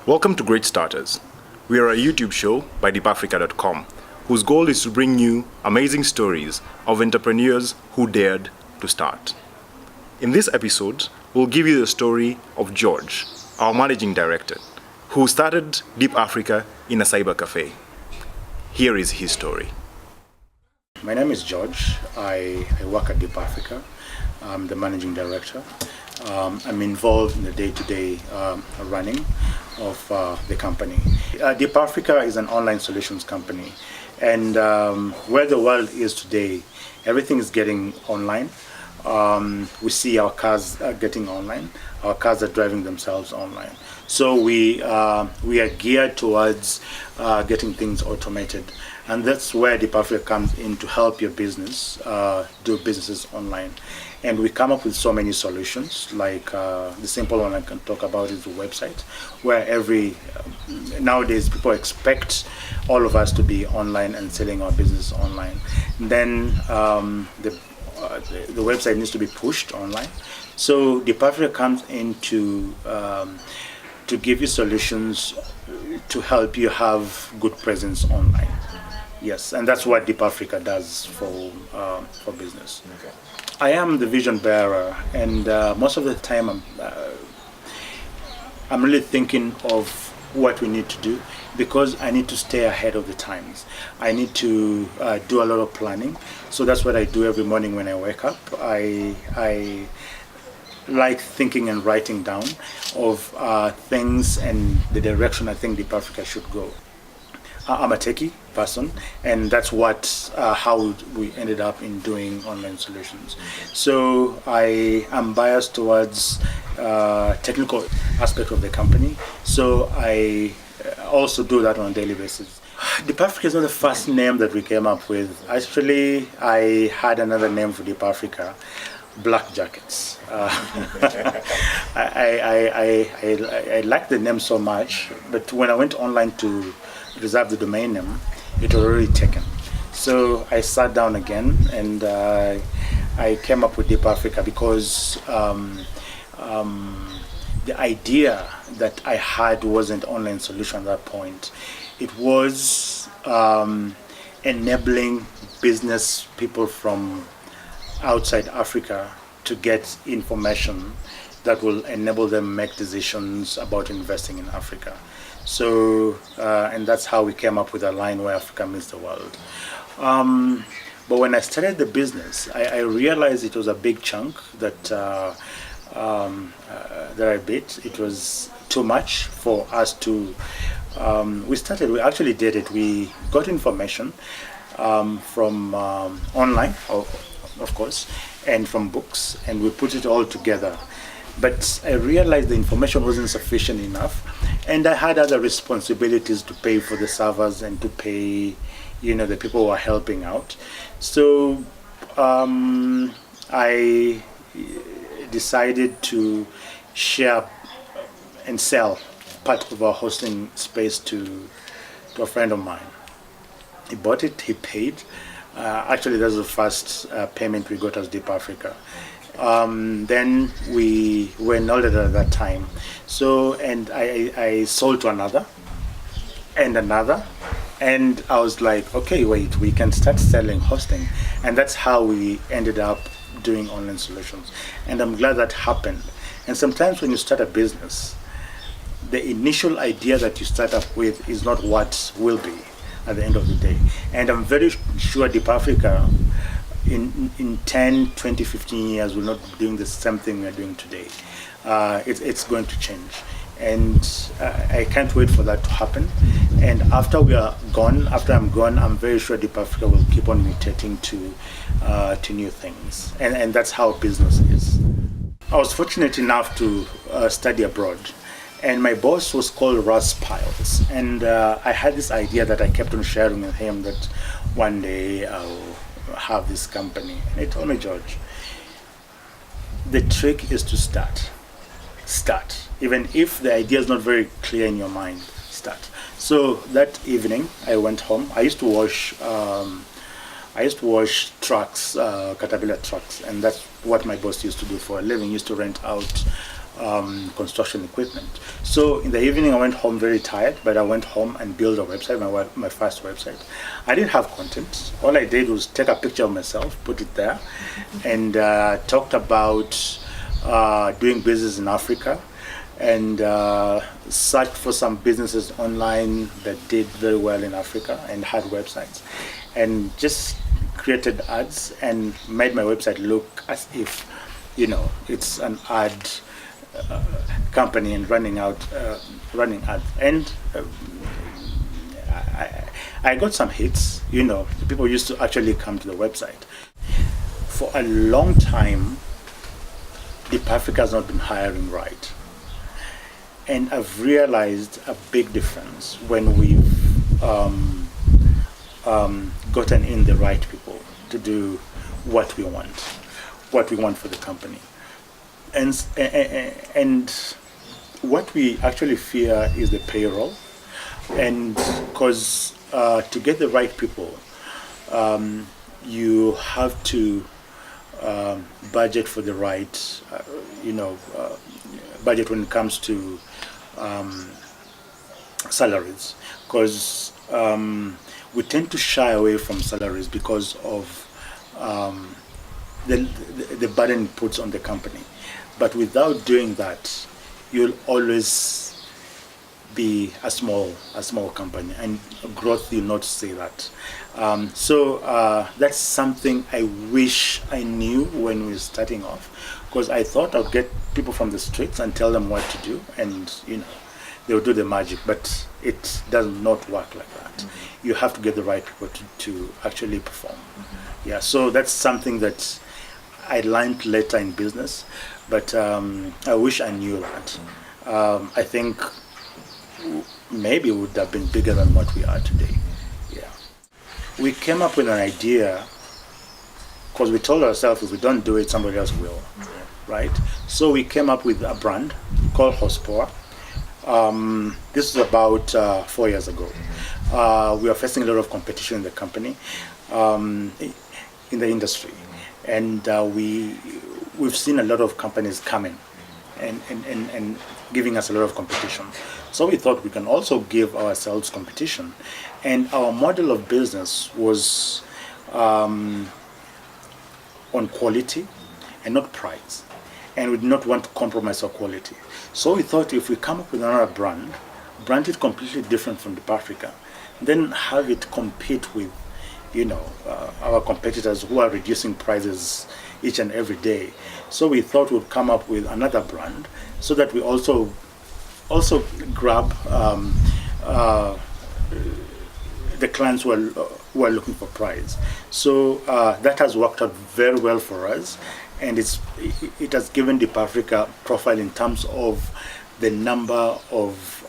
Welcome to Great Starters. We are a YouTube show by deepafrica.com, whose goal is to bring you amazing stories of entrepreneurs who dared to start. In this episode, we'll give you the story of George, our managing director, who started Deep Africa in a cyber cafe. Here is his story. My name is George. I work at Deep Africa. I'm the managing director. I'm involved in the day-to-day running of the company. Deep Africa is an online solutions company, and where the world is today, everything is getting online. We see our cars getting online. Our cars are driving themselves online. So we are geared towards getting things automated, and that's where Deep Africa comes in to help your business do businesses online. And we come up with so many solutions, like the simple one I can talk about is the website, where nowadays people expect all of us to be online and selling our business online. And then the website needs to be pushed online. So Deep Africa comes in to give you solutions to help you have good presence online. Yes, and that's what Deep Africa does for business. Okay. I am the vision bearer, and most of the time I'm really thinking of what we need to do, because I need to stay ahead of the times. I need to do a lot of planning. So that's what I do every morning when I wake up. I like thinking and writing down of things and the direction I think Deep Africa should go. I'm a techie person, and that's how we ended up in doing online solutions. So I am biased towards technical aspect of the company. So I also do that on a daily basis. Deep Africa is not the first name that we came up with. Actually, I had another name for Deep Africa, Black Jackets. I liked the name so much, but when I went online to reserve the domain name, it was already taken. So I sat down again, and I came up with Deep Africa because the idea that I had wasn't online solution at that point. It was enabling business people from outside Africa to get information that will enable them make decisions about investing in Africa. So, and that's how we came up with a line where Africa meets the world. But when I started the business, I realized it was a big chunk that I bit. It was too much for us to. We actually did it. We got information from online, of course, and from books, and we put it all together. But I realized the information wasn't sufficient enough, and I had other responsibilities to pay for the servers and to pay, the people who are helping out. So I decided to share and sell part of our hosting space to a friend of mine. He bought it, he paid. Actually, that's the first payment we got as Deep Africa. Then we were enrolled at that time. So, and I sold to another and another. And I was like, okay, wait, we can start selling hosting. And that's how we ended up doing online solutions. And I'm glad that happened. And sometimes when you start a business, the initial idea that you start up with is not what will be at the end of the day. And I'm very sure Deep Africa in 10, 20, 15 years will not be doing the same thing we're doing today. It's going to change. And I can't wait for that to happen. And after I'm gone, I'm very sure Deep Africa will keep on mutating to new things. And that's how business is. I was fortunate enough to study abroad. And my boss was called Russ Piles. And I had this idea that I kept on sharing with him that one day I'll have this company. And he told me, George, the trick is to start. Even if the idea is not very clear in your mind, start. So that evening I went home. I used to wash trucks, Caterpillar trucks, and that's what my boss used to do for a living. He used to rent out construction equipment. So in the evening, I went home very tired, but I went home and built a website, my first website. I didn't have content. All I did was take a picture of myself, put it there, and talked about doing business in Africa, and searched for some businesses online that did very well in Africa and had websites, and just created ads and made my website look as if, it's an ad company and running ads. And I got some hits. People used to actually come to the website. For a long time, Deep Africa has not been hiring right. And I've realized a big difference when we've gotten in the right people to do what we want for the company. And what we actually fear is the payroll. And because to get the right people, you have to budget for the right, budget when it comes to salaries, because we tend to shy away from salaries because of the burden it puts on the company. But without doing that, you'll always be a small company, and growth you'll not see that. So that's something I wish I knew when we were starting off, because I thought I'd get people from the streets and tell them what to do, and they'll do the magic. But it does not work like that. Mm-hmm. You have to get the right people to actually perform. Mm-hmm. Yeah. So that's something that I learned later in business, but I wish I knew that. I think maybe we would have been bigger than what we are today. Yeah. We came up with an idea because we told ourselves if we don't do it, somebody else will, right? So we came up with a brand called Horsepower. This is about 4 years ago. We were facing a lot of competition in the company, in the industry. And we've seen a lot of companies coming and giving us a lot of competition. So we thought we can also give ourselves competition. And our model of business was on quality and not price. And we did not want to compromise our quality. So we thought if we come up with another brand it completely different from Deep Africa, then have it compete with our competitors who are reducing prices each and every day. So we thought we'd come up with another brand so that we also grab the clients who are looking for price. So that has worked out very well for us, and it has given Deep Africa profile in terms of the number of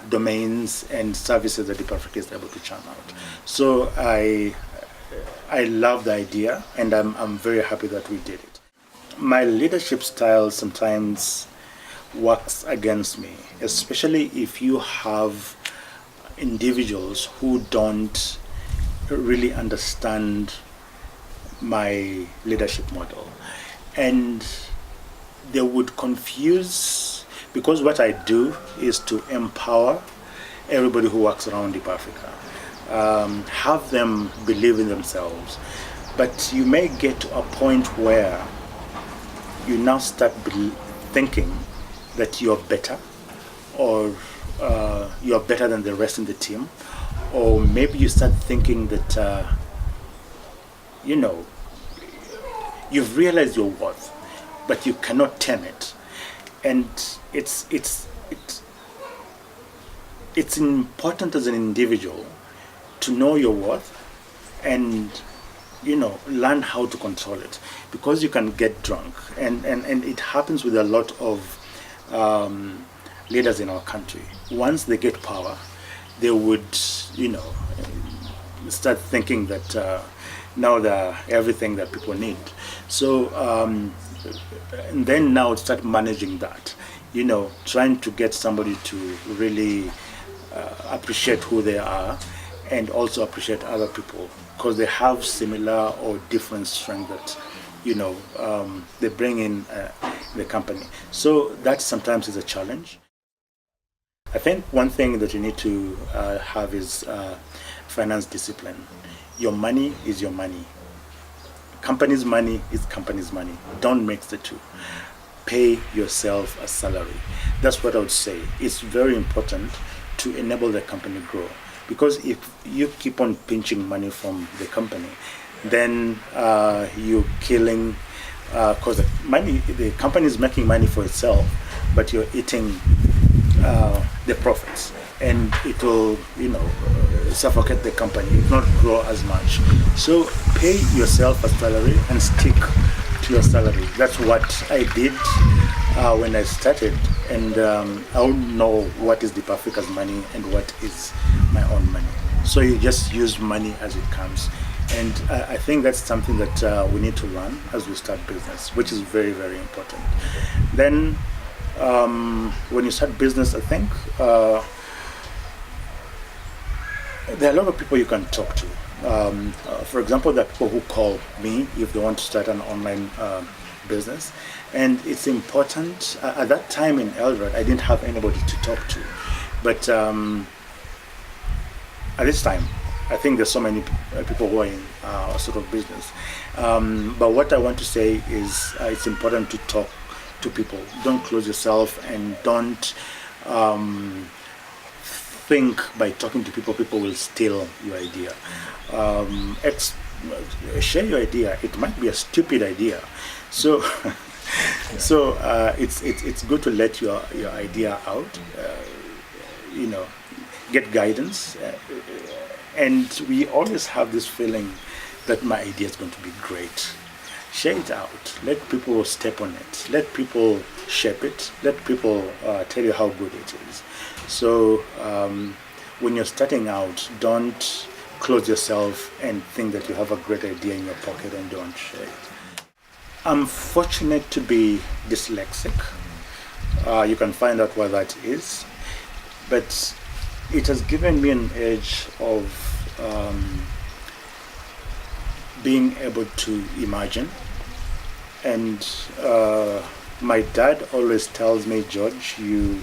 domains and services that Deep Africa is able to churn out. So I love the idea, and I'm very happy that we did it. My leadership style sometimes works against me, especially if you have individuals who don't really understand my leadership model, and they would confuse, because what I do is to empower everybody who works around Deep Africa. Have them believe in themselves, but you may get to a point where you now start thinking that you're better, or you're better than the rest in the team, or maybe you start thinking that you've realized your worth, but you cannot turn it. And it's important as an individual to know your worth and learn how to control it, because you can get drunk, and it happens with a lot of leaders in our country. Once they get power, they would start thinking that now they're everything that people need. So and then now start managing that, trying to get somebody to really appreciate who they are, and also appreciate other people because they have similar or different strengths that they bring in the company. So that sometimes is a challenge. I think one thing that you need to have is finance discipline. Your money is your money. Company's money is company's money. Don't mix the two. Pay yourself a salary. That's what I would say. It's very important to enable the company grow. Because if you keep on pinching money from the company, then you're killing, because the company is making money for itself, but you're eating the profits, and it will, suffocate the company. It will not grow as much. So pay yourself a salary and stick to your salary. That's what I did when I started, and I don't know what is Deep Africa's money and what is my own money. So you just use money as it comes. And I think that's something that we need to learn as we start business, which is very, very important. Then when you start business, I think there are a lot of people you can talk to. For example, there are people who call me if they want to start an online business. And it's important. At that time in Eldoret, I didn't have anybody to talk to. But at this time, I think there's so many people who are in sort of business. But what I want to say is it's important to talk to people. Don't close yourself, and don't think by talking to people will steal your idea. Share your idea. It might be a stupid idea. So it's good to let your idea out. Get guidance. And we always have this feeling that my idea is going to be great. Share it out. Let people step on it. Let people shape it. Let people tell you how good it is. So when you're starting out, don't close yourself and think that you have a great idea in your pocket and don't share it. I'm fortunate to be dyslexic. You can find out what that is. But it has given me an edge of being able to imagine. And my dad always tells me, George, you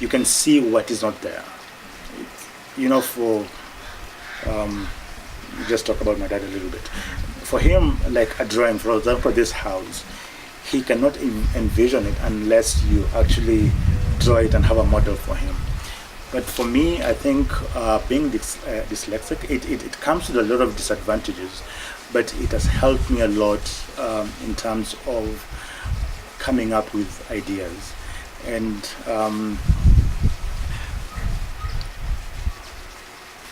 can see what is not there. Just talk about my dad a little bit. For him, like a drawing, for example, this house, he cannot envision it unless you actually draw it and have a model for him. But for me, I think being dyslexic, it comes with a lot of disadvantages, but it has helped me a lot in terms of coming up with ideas. And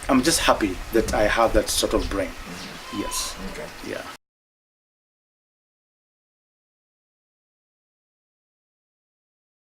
I'm just happy that I have that sort of brain. Yes. Okay. Yeah.